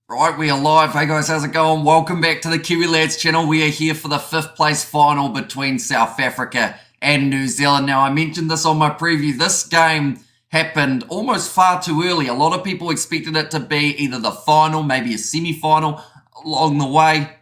Right, we are live. Hey guys, how's it going? Welcome back to the Kiwi Lads channel. We are here for the 5th place final between South Africa and New Zealand. Now, I mentioned this on my preview. This game happened almost far too early. A lot of people expected it to be either the final, maybe a semi-final along the way.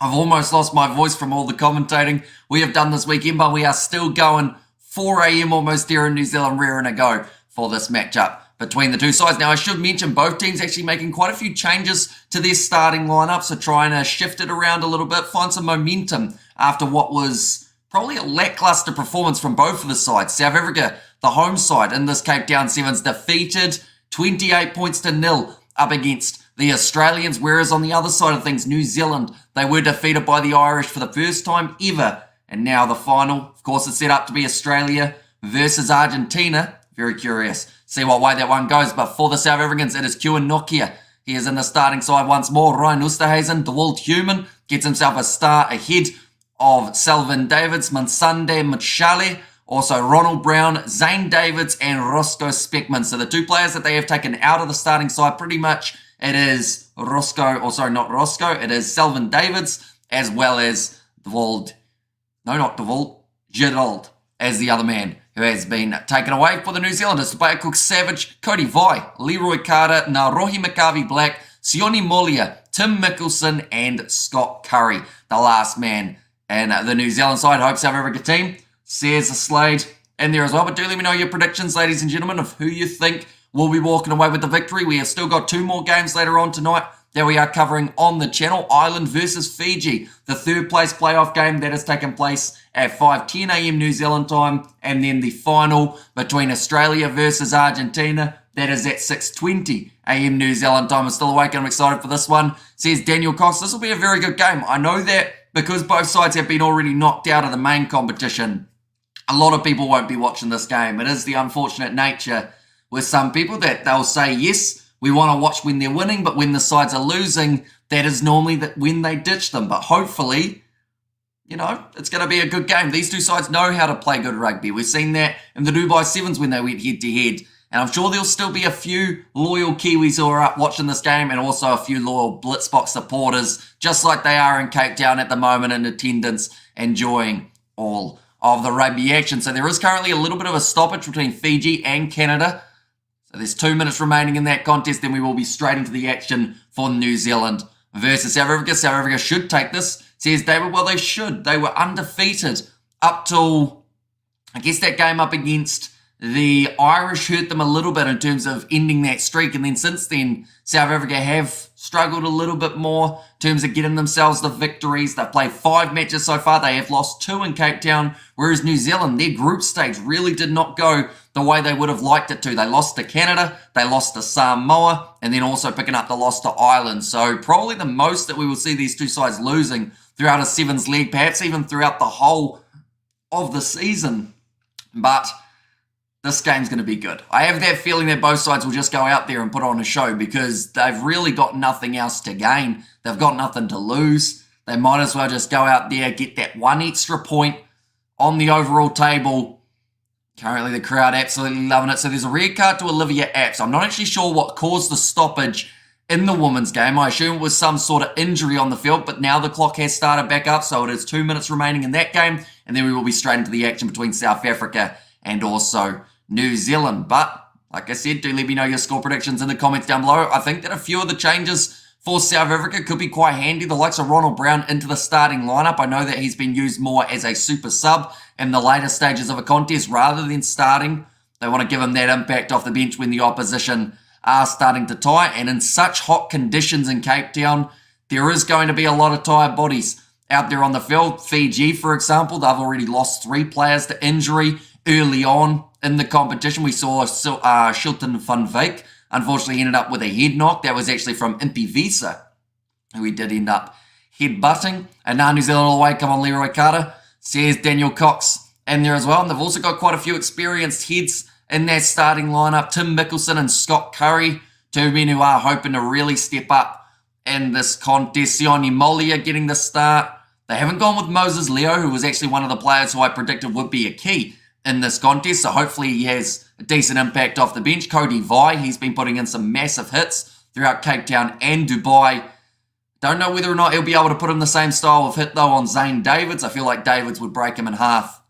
I've almost lost my voice from all the commentating we have done this weekend, but we are still going 4 a.m. almost here in New Zealand, rearing to go for this matchup between the two sides. Now, I should mention both teams actually making quite a few changes to their starting lineup, so trying to shift it around a little bit, find some momentum after what was probably a lackluster performance from both of the sides. South Africa, the home side in this Cape Town Sevens, defeated 28 points to nil up against the Australians, whereas on the other side of things, New Zealand, they were defeated by the Irish for the first time ever. And now the final, of course, is set up to be Australia versus Argentina. Very curious. See what way that one goes. But for the South Africans, it is Kieran Nokia. He is in the starting side once more. Ryan Oosterhuizen, the World Human, gets himself a start ahead of Selvin Davids, Mansande Machale, also Ronald Brown, Zane Davids, and Roscoe Speckman. So the two players that they have taken out of the starting side, pretty much it is it is Selvin Davids, as well as Gerald, as the other man who has been taken away for the New Zealanders. Blitzboks Savage, Cody Vai, Leroy Carter, Narohi McCarvey Black, Sione Molia, Tim Mickelson, and Scott Curry, the last man in the New Zealand side. Hope South Africa team says a Slade in there as well. But do let me know your predictions, ladies and gentlemen, of who you think will be walking away with the victory. We have still got two more games later on tonight that we are covering on the channel. Ireland versus Fiji, the third place playoff game that has taken place at 5:10 a.m. New Zealand time, and then the final between Australia versus Argentina, that is at 6:20 a.m. New Zealand time. I'm still awake and I'm excited for this one, says Daniel Cox. This will be a very good game. I know that because both sides have been already knocked out of the main competition, a lot of people won't be watching this game. It is the unfortunate nature with some people that they'll say, yes, we want to watch when they're winning, but when the sides are losing, that is normally when they ditch them. But hopefully, it's going to be a good game. These two sides know how to play good rugby. We've seen that in the Dubai Sevens when they went head-to-head. And I'm sure there'll still be a few loyal Kiwis who are up watching this game, and also a few loyal Blitzboks supporters, just like they are in Cape Town at the moment in attendance, enjoying all of the rugby action. So there is currently a little bit of a stoppage between Fiji and Canada. So there's 2 minutes remaining in that contest, then we will be straight into the action for New Zealand versus South Africa. South Africa should take this, says David. Well, they should. They were undefeated up till, I guess, that game up against the Irish hurt them a little bit in terms of ending that streak. And then since then, South Africa have struggled a little bit more in terms of getting themselves the victories. They've played 5 matches so far. They have lost 2 in Cape Town, whereas New Zealand, their group stage really did not go the way they would have liked it to. They lost to Canada, they lost to Samoa, and then also picking up the loss to Ireland. So probably the most that we will see these two sides losing throughout a Sevens league, perhaps even throughout the whole of the season. But this game's going to be good. I have that feeling that both sides will just go out there and put on a show because they've really got nothing else to gain. They've got nothing to lose. They might as well just go out there, get that one extra point on the overall table. Currently, the crowd absolutely loving it. So there's a red card to Olivia Apps. I'm not actually sure what caused the stoppage in the women's game. I assume it was some sort of injury on the field, but now the clock has started back up, so it is 2 minutes remaining in that game, and then we will be straight into the action between South Africa and also New Zealand. But like I said, do let me know your score predictions in the comments down below. I think that a few of the changes for South Africa could be quite handy. The likes of Ronald Brown into the starting lineup. I know that he's been used more as a super sub in the later stages of a contest rather than starting. They want to give him that impact off the bench when the opposition are starting to tie. And in such hot conditions in Cape Town, there is going to be a lot of tired bodies out there on the field. Fiji, for example, they've already lost 3 players to injury early on in the competition. We saw Shilton van Wyk unfortunately ended up with a head knock. That was actually from Impi Visa, who he did end up head-butting. And now New Zealand all the way. Come on, Leroy Carter, says Daniel Cox in there as well. And they've also got quite a few experienced heads in their starting lineup. Tim Mickelson and Scott Curry, 2 men who are hoping to really step up in this contest. Sione Molia getting the start. They haven't gone with Moses Leo, who was actually one of the players who I predicted would be a key in this contest, so hopefully he has a decent impact off the bench. Cody Vai, he's been putting in some massive hits throughout Cape Town and Dubai. Don't know whether or not he'll be able to put in the same style of hit, though, on Zane Davids. I feel like Davids would break him in half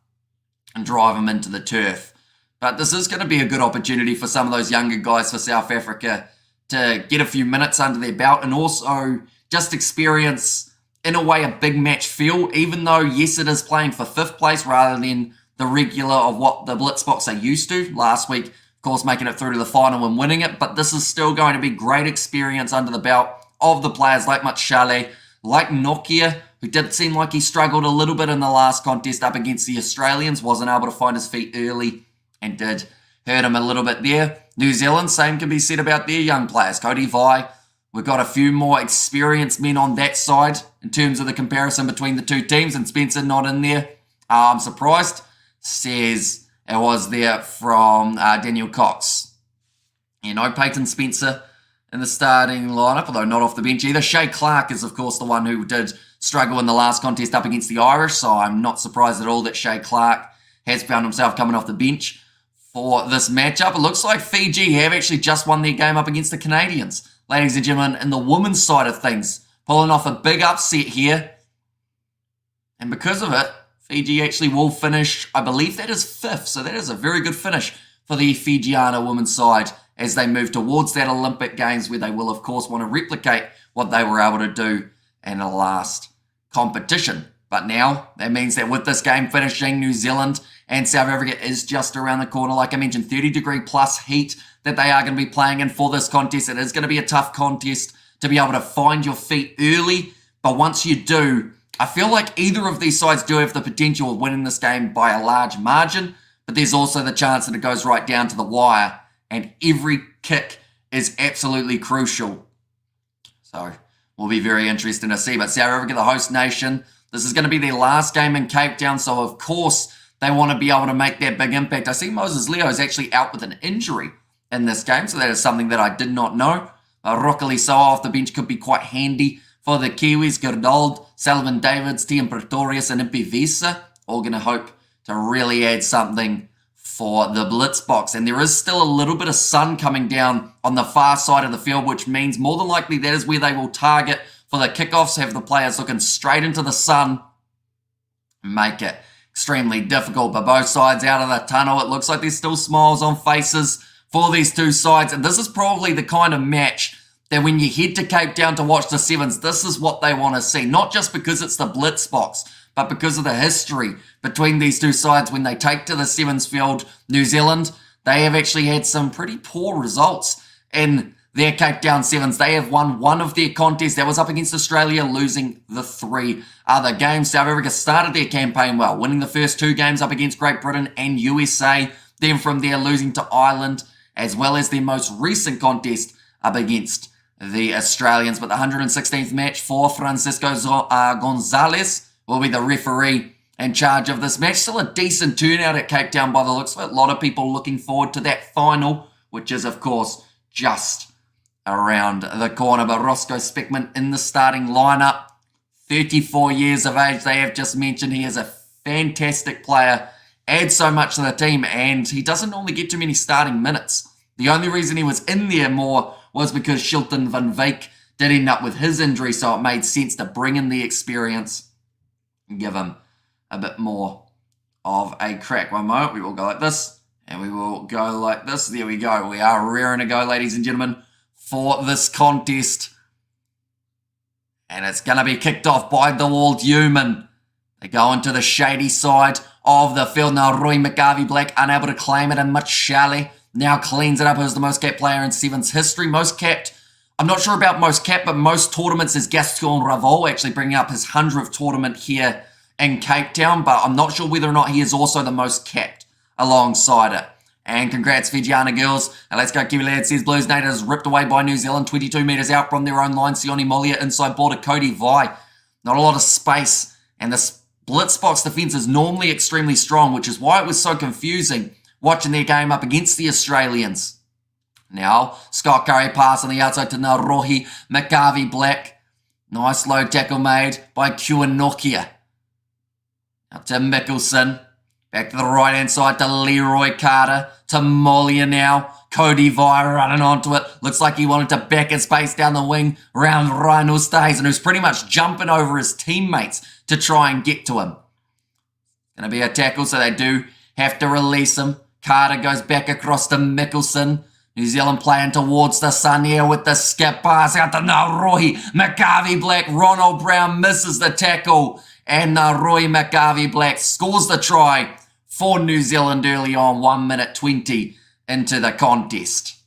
and drive him into the turf. But this is going to be a good opportunity for some of those younger guys for South Africa to get a few minutes under their belt and also just experience, in a way, a big match feel, even though, yes, it is playing for 5th place rather than the regular of what the Blitzboks are used to. Last week, of course, making it through to the final and winning it, but this is still going to be great experience under the belt of the players like Machale, like Nokia, who did seem like he struggled a little bit in the last contest up against the Australians, wasn't able to find his feet early and did hurt him a little bit there. New Zealand, same can be said about their young players. Cody Vi, we've got a few more experienced men on that side in terms of the comparison between the two teams, and Spencer not in there. I'm surprised, says it was there from Daniel Cox. Peyton Spencer in the starting lineup, although not off the bench either. Shay Clark is, of course, the one who did struggle in the last contest up against the Irish, so I'm not surprised at all that Shay Clark has found himself coming off the bench for this matchup. It looks like Fiji have actually just won their game up against the Canadians. Ladies and gentlemen, in the women's side of things, pulling off a big upset here. And because of it, Fiji actually will finish, I believe that is 5th, so that is a very good finish for the Fijiana women's side as they move towards that Olympic Games, where they will, of course, want to replicate what they were able to do in the last competition. But now, that means that with this game finishing, New Zealand and South Africa is just around the corner. Like I mentioned, 30-degree plus heat that they are going to be playing in for this contest. It is going to be a tough contest to be able to find your feet early. But once you do, I feel like either of these sides do have the potential of winning this game by a large margin. But there's also the chance that it goes right down to the wire. And every kick is absolutely crucial. So, will be very interesting to see. But South Africa, the host nation, this is going to be their last game in Cape Town. So, of course, they want to be able to make that big impact. I see Moses Leo is actually out with an injury in this game. So, that is something that I did not know. Rockily Soa off the bench could be quite handy for the Kiwis. Gerdold, Sullivan Davids, Tian Pretorius, and Impivisa all going to hope to really add something for the Blitzboks. And there is still a little bit of sun coming down on the far side of the field, which means more than likely that is where they will target for the kickoffs, have the players looking straight into the sun, make it extremely difficult. But both sides out of the tunnel, it looks like there's still smiles on faces for these two sides. And this is probably the kind of match that when you head to Cape Town to watch the Sevens, this is what they want to see. Not just because it's the Blitzboks, but because of the history between these two sides. When they take to the Sevens field, New Zealand, they have actually had some pretty poor results in their Cape Town Sevens. They have won one of their contests. That was up against Australia, losing the 3 other games. South Africa started their campaign well, winning the first 2 games up against Great Britain and USA. Then from there, losing to Ireland, as well as their most recent contest up against the Australians. But the 116th match for Francisco Gonzalez will be the referee in charge of this match. Still a decent turnout at Cape Town by the looks of it. A lot of people looking forward to that final, which is, of course, just around the corner. But Roscoe Speckman in the starting lineup, 34 years of age. They have just mentioned he is a fantastic player, adds so much to the team, and he doesn't normally get too many starting minutes. The only reason he was in there more was because Shilton van Wyk did end up with his injury, so it made sense to bring in the experience and give him a bit more of a crack. One moment, we will go like this, and we will go like this. There we go. We are raring to go, ladies and gentlemen, for this contest. And it's going to be kicked off by the Wald Human. They go into the shady side of the field. Now Roy McGarvey Black unable to claim it, and Machale now cleans it up as the most capped player in Sevens history. Most capped, I'm not sure about most capped, but most tournaments is Gaston Ravol, actually bringing up his 100th tournament here in Cape Town, but I'm not sure whether or not he is also the most capped alongside it. And congrats, Fijiana girls. And let's go, Kiwi Lad, says Blues Natives ripped away by New Zealand, 22 metres out from their own line. Sione Molia inside border, Cody Vi. Not a lot of space, and the Blitzboks defence is normally extremely strong, which is why it was so confusing watching their game up against the Australians. Now, Scott Curry pass on the outside to Narohi McGarvey Black. Nice low tackle made by Kua Nokia. Now Tim Mickelson Back to the right-hand side to Leroy Carter. To Molia now. Cody Vi running onto it. Looks like he wanted to back his space down the wing around Ryan Oosthuizen, who's pretty much jumping over his teammates to try and get to him. Going to be a tackle, so they do have to release him. Carter goes back across to Mickelson. New Zealand playing towards the sun here with the skip pass out to Roy McGarvey Black. Ronald Brown misses the tackle. And Roy McGarvey Black scores the try for New Zealand early on, 1 minute 20 into the contest.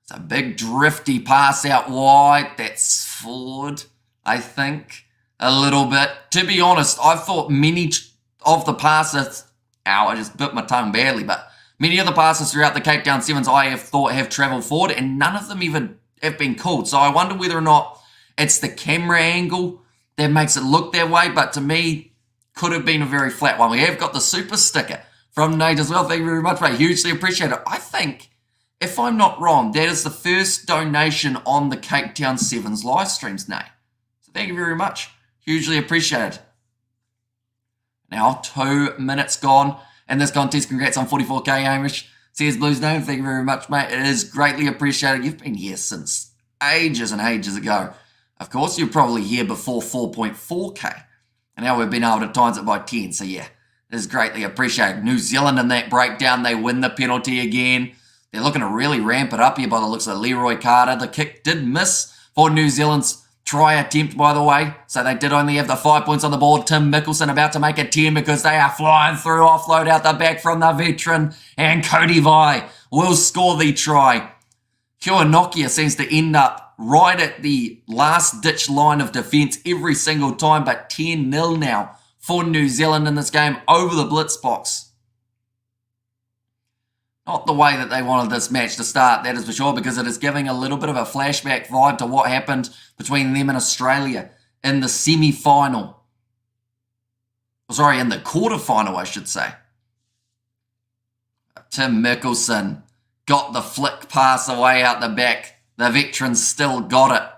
It's a big drifty pass out wide. That's forward, I think, a little bit. To be honest, I thought many of the passes, I just bit my tongue badly, but many of the passes throughout the Cape Town Sevens I have thought have travelled forward, and none of them even have been called. So I wonder whether or not it's the camera angle that makes it look that way, but to me, could have been a very flat one. We have got the super sticker from Nate as well. Thank you very much, mate. Hugely appreciate it. I think, if I'm not wrong, that is the first donation on the Cape Town Sevens live streams, Nate. So thank you very much. Hugely appreciated. Now, 2 minutes gone in this contest. Congrats on 44k, Hamish. Says Blues name. Thank you very much, mate. It is greatly appreciated. You've been here since ages and ages ago. Of course, you're probably here before 4.4k. And now we've been able to times it by 10. So, yeah, it is greatly appreciated. New Zealand in that breakdown, they win the penalty again. They're looking to really ramp it up here by the looks of Leroy Carter. The kick did miss for New Zealand's try attempt, by the way. So they did only have the 5 points on the board. Tim Mickelson about to make it 10 because they are flying through. Offload out the back from the veteran. And Cody Vi will score the try. Kua Nokia seems to end up right at the last-ditch line of defence every single time, but 10-0 now for New Zealand in this game over the Blitzboks. Not the way that they wanted this match to start, that is for sure, because it is giving a little bit of a flashback vibe to what happened between them and Australia in the semi-final. Sorry, in the quarter-final, I should say. Tim Mickelson got the flick pass away out the back. The veterans still got it.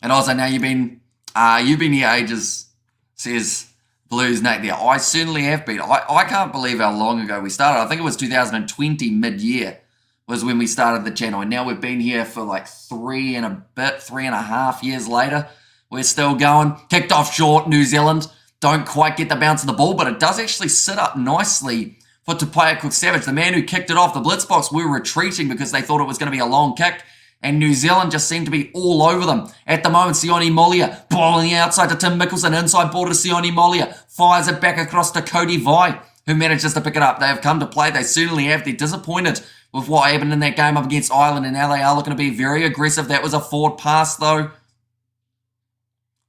And also, now you've been here ages, says Blues Nate there. I certainly have been. I can't believe how long ago we started. I think it was 2020 mid-year was when we started the channel. And now we've been here for like 3.5 years later. We're still going. Kicked off short, New Zealand. Don't quite get the bounce of the ball, but it does actually sit up nicely for Blitzboks Sevens. The man who kicked it off, the Blitzboks were retreating because they thought it was going to be a long kick. And New Zealand just seemed to be all over them. At the moment, Sione Molia bowling outside to Tim Mickelson. Inside ball to Sione Molia. Fires it back across to Cody Vi, who manages to pick it up. They have come to play. They certainly have. They're disappointed with what happened in that game up against Ireland. And now they are looking to be very aggressive. That was a forward pass, though.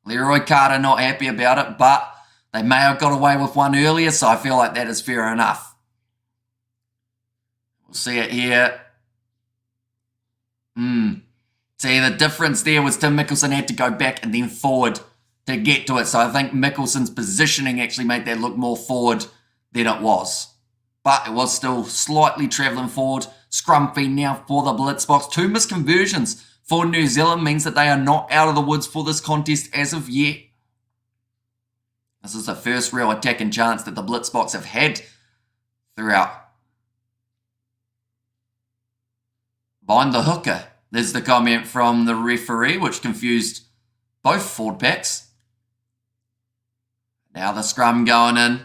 Leroy Carter not happy about it, but they may have got away with one earlier, so I feel like that is fair enough. We'll see it here. See, the difference there was Tim Mickelson had to go back and then forward to get to it. So I think Mickelson's positioning actually made that look more forward than it was. But it was still slightly travelling forward. Scrumpy now for the Blitzboks. 2 misconversions for New Zealand means that they are not out of the woods for this contest as of yet. This is the first real attacking chance that the Blitzboks have had throughout. Bind the hooker. There's the comment from the referee, which confused both forward packs. Now the scrum going in.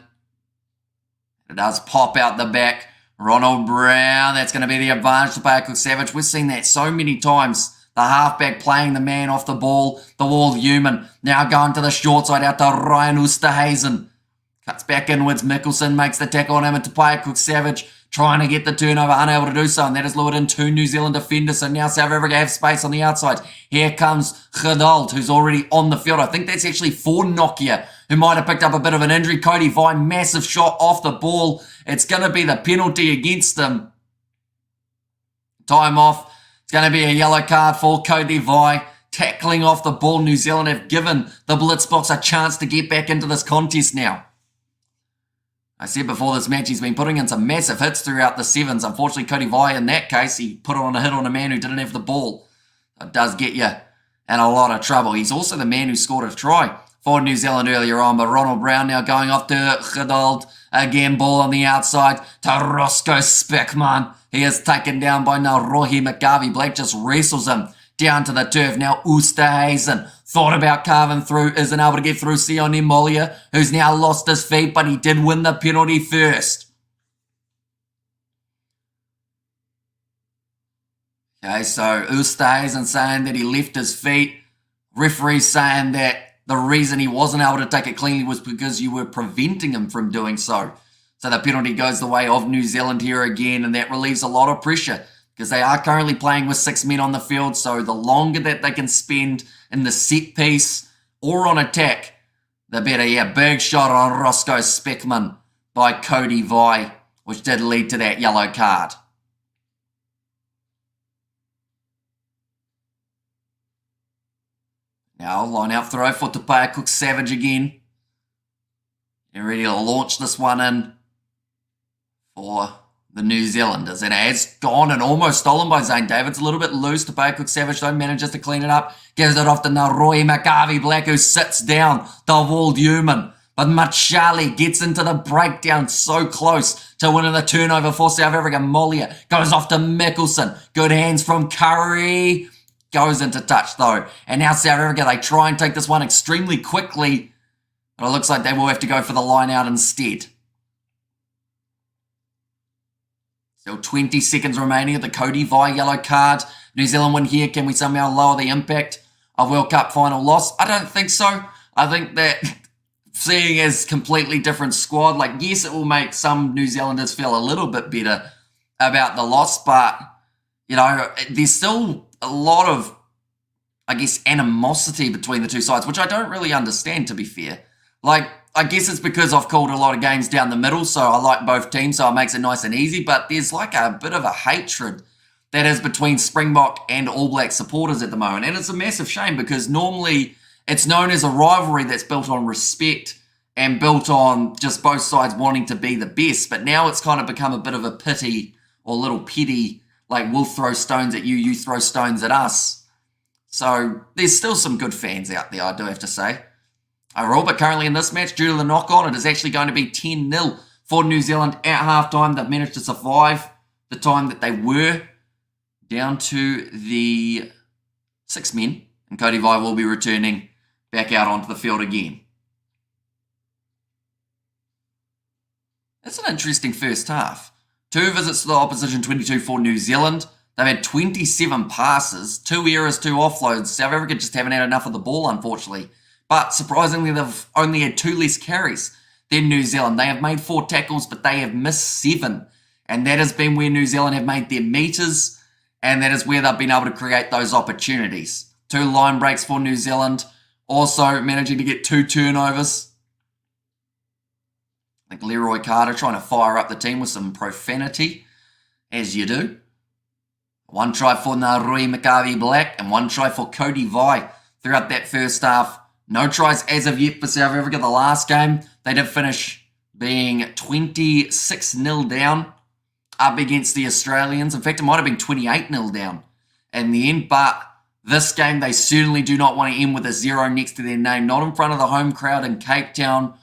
It does pop out the back. Ronald Brown, that's going to be the advantage to Blitzboks Sevens. We've seen that so many times. The halfback playing the man off the ball. The wall human. Now going to the short side out to Ryan Oosthuizen. Cuts back inwards. Mickelson makes the tackle on him into Blitzboks Sevens. Trying to get the turnover, unable to do so, and that has lured in 2 New Zealand defenders. So now South Africa have space on the outside. Here comes Geduld, who's already on the field. I think that's actually for Nokia, who might have picked up a bit of an injury. Cody Vi, massive shot off the ball. It's going to be the penalty against him. Time off. It's going to be a yellow card for Cody Vi. Tackling off the ball. New Zealand have given the Blitzboks a chance to get back into this contest now. I said before this match, he's been putting in some massive hits throughout the sevens. Unfortunately, Cody Vi, in that case, he put on a hit on a man who didn't have the ball. It does get you in a lot of trouble. He's also the man who scored a try for New Zealand earlier on, but Ronald Brown now going off to Gerald. Again, ball on the outside to Roscoe Speckman. He is taken down by Narohi McGarvey. Black just wrestles him down to the turf. Now Oosterhuizen thought about carving through, isn't able to get through Sione Molia, who's now lost his feet, but he did win the penalty first. Okay, so Oosterhuizen saying that he left his feet. Referee saying that the reason he wasn't able to take it cleanly was because you were preventing him from doing so. So the penalty goes the way of New Zealand here again, and that relieves a lot of pressure because they are currently playing with 6 men on the field. So the longer that they can spend in the set piece or on attack, the better. Yeah, big shot on Roscoe Speckman by Cody Vai, which did lead to that yellow card. Now, line out throw for Te Paekuk Savage again. They're ready to launch this one in for the New Zealanders. And it has gone and almost stolen by Zane Davids. A little bit loose. Te Paekuk Savage, though, manages to clean it up. Gives it off to Narohi McGarvey Black, who sits down the Wald Human. But Machali gets into the breakdown so close to winning the turnover for South Africa. Molia goes off to Mickelson. Good hands from Curry. Goes into touch though. And now South Africa, they try and take this one extremely quickly. But it looks like they will have to go for the line out instead. Still 20 seconds remaining at the Cody Vai yellow card. New Zealand win here. Can we somehow lower the impact of World Cup final loss? I don't think so. I think that seeing as completely different squad, like yes, it will make some New Zealanders feel a little bit better about the loss, but you know, there's still a lot of, I guess, animosity between the two sides, which I don't really understand, to be fair. Like, I guess it's because I've called a lot of games down the middle, so I like both teams, so it makes it nice and easy, but there's like a bit of a hatred that is between Springbok and All Black supporters at the moment, and it's a massive shame because normally it's known as a rivalry that's built on respect and built on just both sides wanting to be the best, but now it's kind of become a bit of a pity or a little pity. Like, we'll throw stones at you, you throw stones at us. So, there's still some good fans out there, I do have to say. Overall, but currently in this match, due to the knock-on, it is actually going to be 10-0 for New Zealand at half-time. They've managed to survive the time that they were down to the 6 men. And Cody Vai will be returning back out onto the field again. That's an interesting first half. 2 visits to the opposition, 22 for New Zealand. They've had 27 passes, 2 errors, 2 offloads. South Africa just haven't had enough of the ball, unfortunately. But surprisingly, they've only had 2 less carries than New Zealand. They have made 4 tackles, but they have missed 7. And that has been where New Zealand have made their meters, and that is where they've been able to create those opportunities. 2 line breaks for New Zealand, also managing to get 2 turnovers. I think Leroy Carter trying to fire up the team with some profanity, as you do. 1 try for Narohi McGarvey Black and 1 try for Cody Vai throughout that first half. No tries as of yet for South Africa. The last game, they did finish being 26-0 down up against the Australians. In fact, it might have been 28-0 down in the end, but this game, they certainly do not want to end with a 0 next to their name, not in front of the home crowd in Cape Town.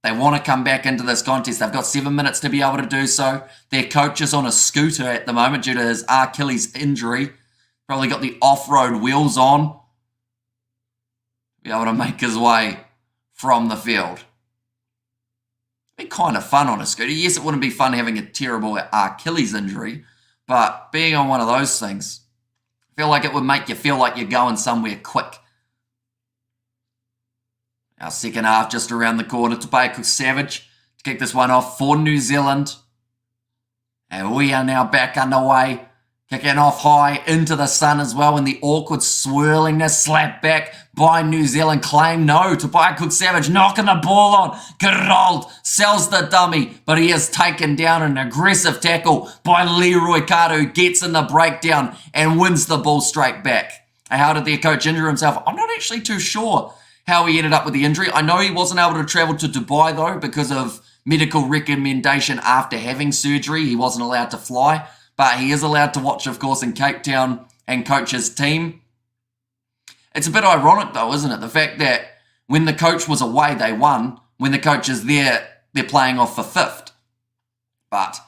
They want to come back into this contest. They've got 7 minutes to be able to do so. Their coach is on a scooter at the moment due to his Achilles injury. Probably got the off-road wheels on. Be able to make his way from the field. Be kind of fun on a scooter. Yes, it wouldn't be fun having a terrible Achilles injury, but being on one of those things, I feel like it would make you feel like you're going somewhere quick. Our second half just around the corner. Te Paekuk Savage to kick this one off for New Zealand. And we are now back underway. Kicking off high into the sun as well. And the awkward swirlingness slapped back by New Zealand. Claim no. Te Paekuk Savage knocking the ball on. Gerald sells the dummy. But he is taken down an aggressive tackle by Leroy Carter, who gets in the breakdown and wins the ball straight back. How did their coach injure himself? I'm not actually too sure how he ended up with the injury. I know he wasn't able to travel to Dubai though because of medical recommendation after having surgery. He wasn't allowed to fly, but he is allowed to watch, of course, in Cape Town and coach his team. It's a bit ironic though, isn't it? The fact that When the coach was away, they won. When the coach is there, they're playing off for 5th. But,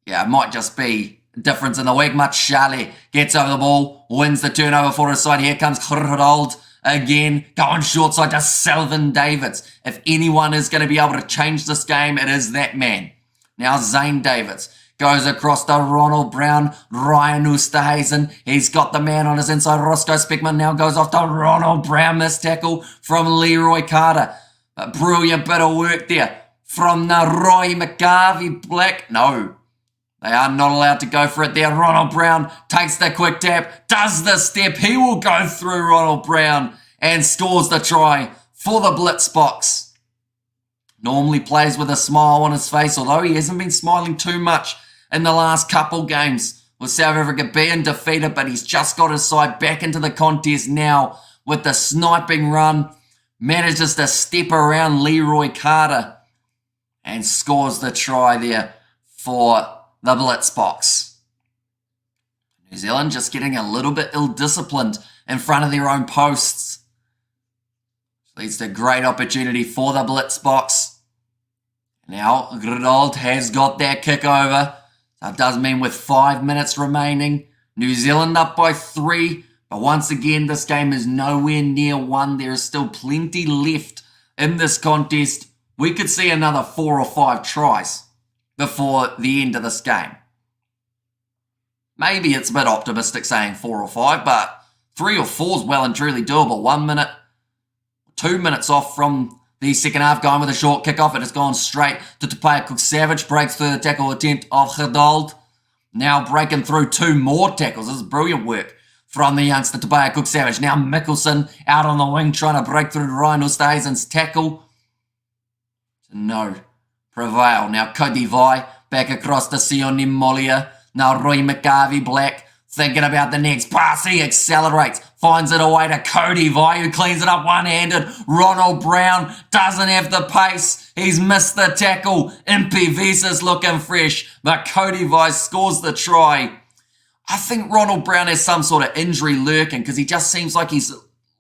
yeah, it might just be a difference in the week. Machale gets over the ball, wins the turnover for his side. Here comes Gerald again, going short side to Selvin Davids. If anyone is going to be able to change this game, it is that man. Now Zane Davids goes across to Ronald Brown, Ryan Oosterhuizen. He's got the man on his inside. Roscoe Speckman now goes off to Ronald Brown. Missed tackle from Leroy Carter. A brilliant bit of work there from Roy McGarvey Black. No, they are not allowed to go for it there. Ronald Brown takes the quick tap, does the step. He will go through Ronald Brown and scores the try for the Blitzboks. Normally plays with a smile on his face, although he hasn't been smiling too much in the last couple games with South Africa being defeated, but he's just got his side back into the contest now with the sniping run. Manages to step around Leroy Carter and scores the try there for the Blitzboks. New Zealand just getting a little bit ill-disciplined in front of their own posts. Leads to a great opportunity for the Blitzboks. Now, Gerald has got that kick over. That does mean with 5 minutes remaining, New Zealand up by 3. But once again, this game is nowhere near won. There is still plenty left in this contest. We could see another 4 or 5 tries before the end of this game. Maybe it's a bit optimistic saying 4 or 5, but 3 or 4 is well and truly doable. 1 minute, 2 minutes off from the second half, going with a short kickoff. It has gone straight to Tupaia Cook-Savage. Breaks through the tackle attempt of Gerald. Now breaking through 2 more tackles. This is brilliant work from the youngster Tupaia Cook-Savage. Now Mickelson out on the wing trying to break through Ryan Oosterhuizen's tackle. No prevail. Now Cody Vai back across to Sione Molia. Now Roy McGarvey Black thinking about the next pass. He accelerates. Finds it away to Cody Vai, who cleans it up one-handed. Ronald Brown doesn't have the pace. He's missed the tackle. Impy Visa's looking fresh, but Cody Vai scores the try. I think Ronald Brown has some sort of injury lurking because he just seems like he's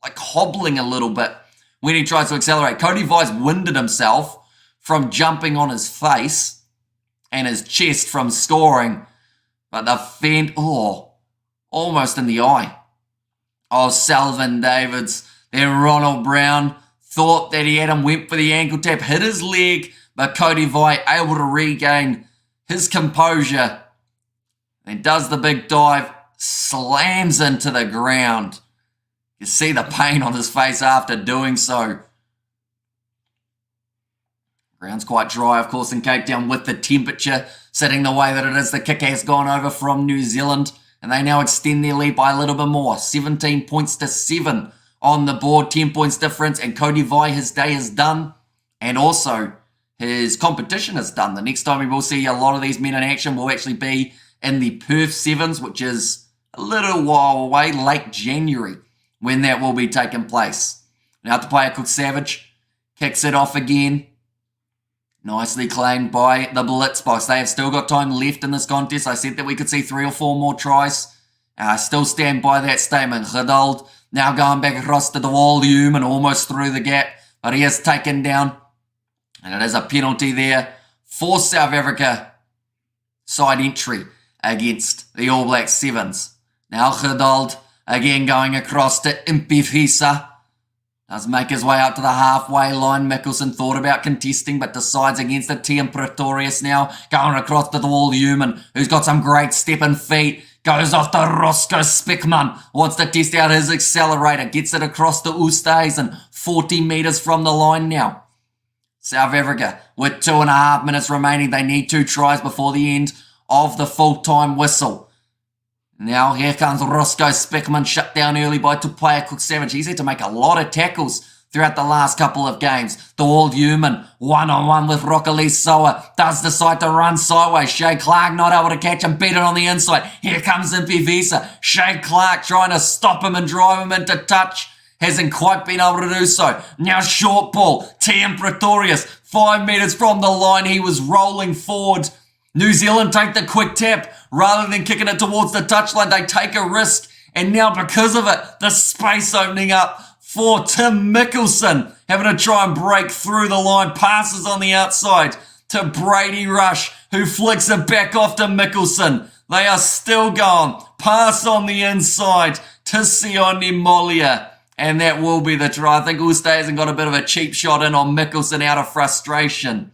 like hobbling a little bit when he tries to accelerate. Cody Vai's winded himself from jumping on his face and his chest from scoring, but the fend, almost in the eye of Selvin Davids. Then Ronald Brown thought that he had him, went for the ankle tap, hit his leg, but Cody Vai able to regain his composure and does the big dive, slams into the ground. You see the pain on his face after doing so. Ground's quite dry, of course, in Cape Town with the temperature sitting the way that it is. The kick has gone over from New Zealand, and they now extend their lead by a little bit more. 17 points to 7 on the board, 10 points difference, and Cody Vai, his day is done, and also his competition is done. The next time we will see a lot of these men in action will actually be in the Perth Sevens, which is a little while away, late January, when that will be taking place. Now Tupaia Cook-Savage kicks it off again. Nicely claimed by the Blitzboks. They have still got time left in this contest. I said that we could see 3 or 4 more tries. I still stand by that statement. Gerald now going back across to the wall. Human almost through the gap, but he is taken down. And it is a penalty there for South Africa. Side entry against the All Black Sevens. Now Gerald again going across to Impefisa. Does make his way up to the halfway line. Mickelson thought about contesting, but decides against it. Tian Pretorius now going across to the wall. Human, who's got some great stepping feet, goes off to Roscoe Speckman. Wants to test out his accelerator. Gets it across to Oosterhuizen. 40 metres from the line now. South Africa with 2.5 minutes remaining. They need 2 tries before the end of the full-time whistle. Now here comes Roscoe Speckman, shut down early by Tupaia Cook-Savage. He's had to make a lot of tackles throughout the last couple of games. The old human, one-on-one with Rockali Soa, does decide to run sideways. Shay Clark not able to catch him, beat it on the inside. Here comes Impy Visa. Shay Clark trying to stop him and drive him into touch. Hasn't quite been able to do so. Now short ball, Tian Pretorius, 5 metres from the line. He was rolling forward. New Zealand take the quick tap. Rather than kicking it towards the touchline, they take a risk. And now because of it, the space opening up for Tim Mickelson, having to try and break through the line. Passes on the outside to Brady Rush, who flicks it back off to Mickelson. They are still going. Pass on the inside to Sione Molia. And that will be the try. I think Oosthuizen got a bit of a cheap shot in on Mickelson out of frustration.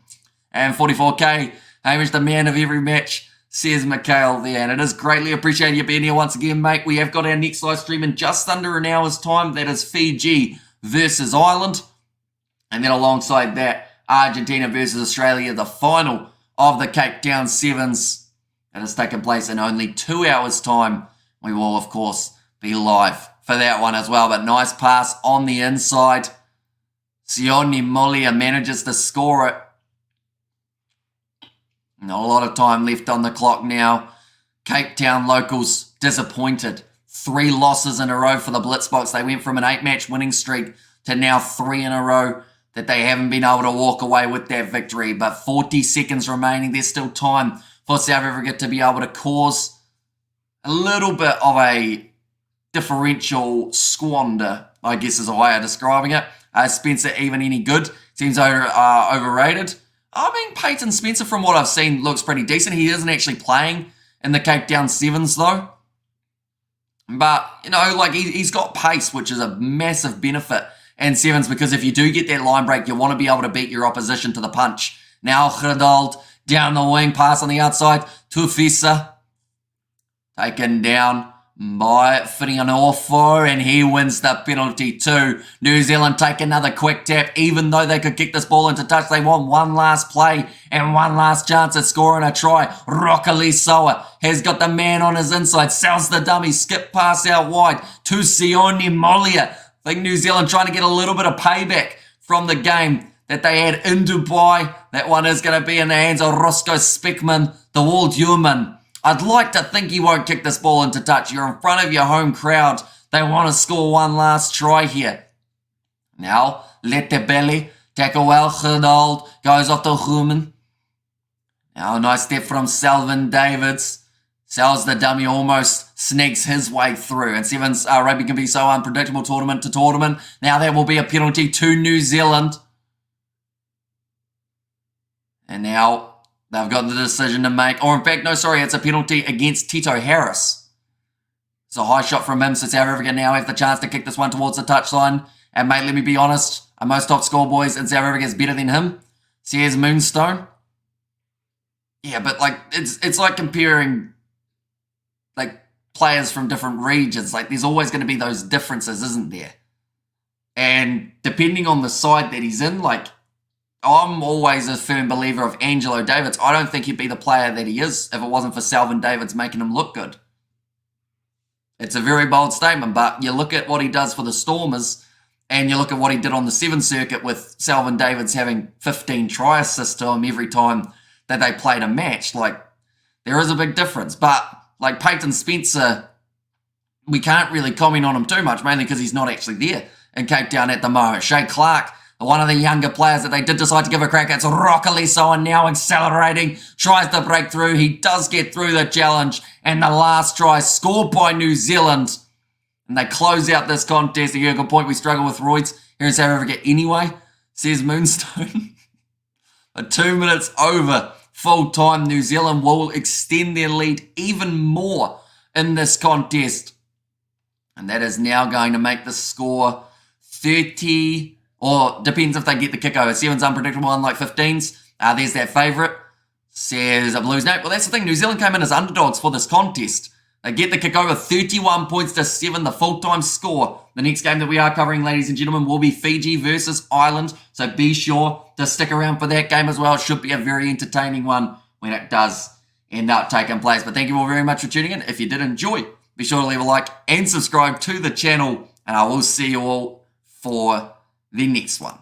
And 44K, Hamish, the man of every match, says Mikhail there. And it is greatly appreciated you being here once again, mate. We have got our next live stream in just under an hour's time. That is Fiji versus Ireland. And then alongside that, Argentina versus Australia, the final of the Cape Town Sevens. That has taken place in only 2 hours' time. We will, of course, be live for that one as well. But nice pass on the inside. Sione Molia manages to score it. Not a lot of time left on the clock now. Cape Town locals disappointed. 3 losses in a row for the Blitzboks. They went from an 8-match winning streak to now 3 in a row that they haven't been able to walk away with that victory. But 40 seconds remaining. There's still time for South Africa to be able to cause a little bit of a differential squander, I guess is a way of describing it. Spencer even any good? Seems overrated. I mean, Peyton Spencer, from what I've seen, looks pretty decent. He isn't actually playing in the Cape Town Sevens, though. But, you know, like, he's got pace, which is a massive benefit in Sevens, because if you do get that line break, you want to be able to beat your opposition to the punch. Now, Gredald down the wing, pass on the outside to Fisa. Taken down by Frianorfo, and he wins the penalty too. New Zealand take another quick tap. Even though they could kick this ball into touch, they want one last play and one last chance at scoring a try. Rockali Soa has got the man on his inside, sells the dummy, skip pass out wide to Sione Molia. I think New Zealand trying to get a little bit of payback from the game that they had in Dubai. That one is going to be in the hands of Roscoe Speckman, the world human. I'd like to think he won't kick this ball into touch. You're in front of your home crowd. They want to score one last try here. Now, Letebelli, tackle well, Gerdald, goes off to Human. Now, a nice step from Selvin Davids. Sells the dummy, almost sneaks his way through. And Sevens rugby can be so unpredictable tournament to tournament. Now, there will be a penalty to New Zealand. And now they've got the decision to make. Or in fact, no, sorry, it's a penalty against Tito Harris. It's a high shot from him, so South Africa now have the chance to kick this one towards the touchline. And mate, let me be honest, most top score boys in South Africa is better than him. Says Moonstone. Yeah, but like it's like comparing like players from different regions. Like there's always going to be those differences, isn't there? And depending on the side that he's in, like I'm always a firm believer of Angelo Davids. I don't think he'd be the player that he is if it wasn't for Selvin Davids making him look good. It's a very bold statement, but you look at what he does for the Stormers and you look at what he did on the Seven Circuit with Selvin Davids having 15 try assists to him every time that they played a match. Like, there is a big difference. But, like Peyton Spencer, we can't really comment on him too much, mainly because he's not actually there in Cape Town at the moment. Shay Clark, one of the younger players that they did decide to give a crack at. It's Rockali Soa now accelerating, tries to break through. He does get through the challenge. And the last try scored by New Zealand. And they close out this contest. A good point, we struggle with roids here in South Africa anyway, says Moonstone. But 2 minutes over full time, New Zealand will extend their lead even more in this contest. And that is now going to make the score 30... Or depends if they get the kick over. Sevens unpredictable, unlike 15s. There's that favourite. Says a Blues note. Well, that's the thing. New Zealand came in as underdogs for this contest. They get the kick over 31 points to 7, the full-time score. The next game that we are covering, ladies and gentlemen, will be Fiji versus Ireland. So be sure to stick around for that game as well. It should be a very entertaining one when it does end up taking place. But thank you all very much for tuning in. If you did enjoy, be sure to leave a like and subscribe to the channel. And I will see you all for the next one.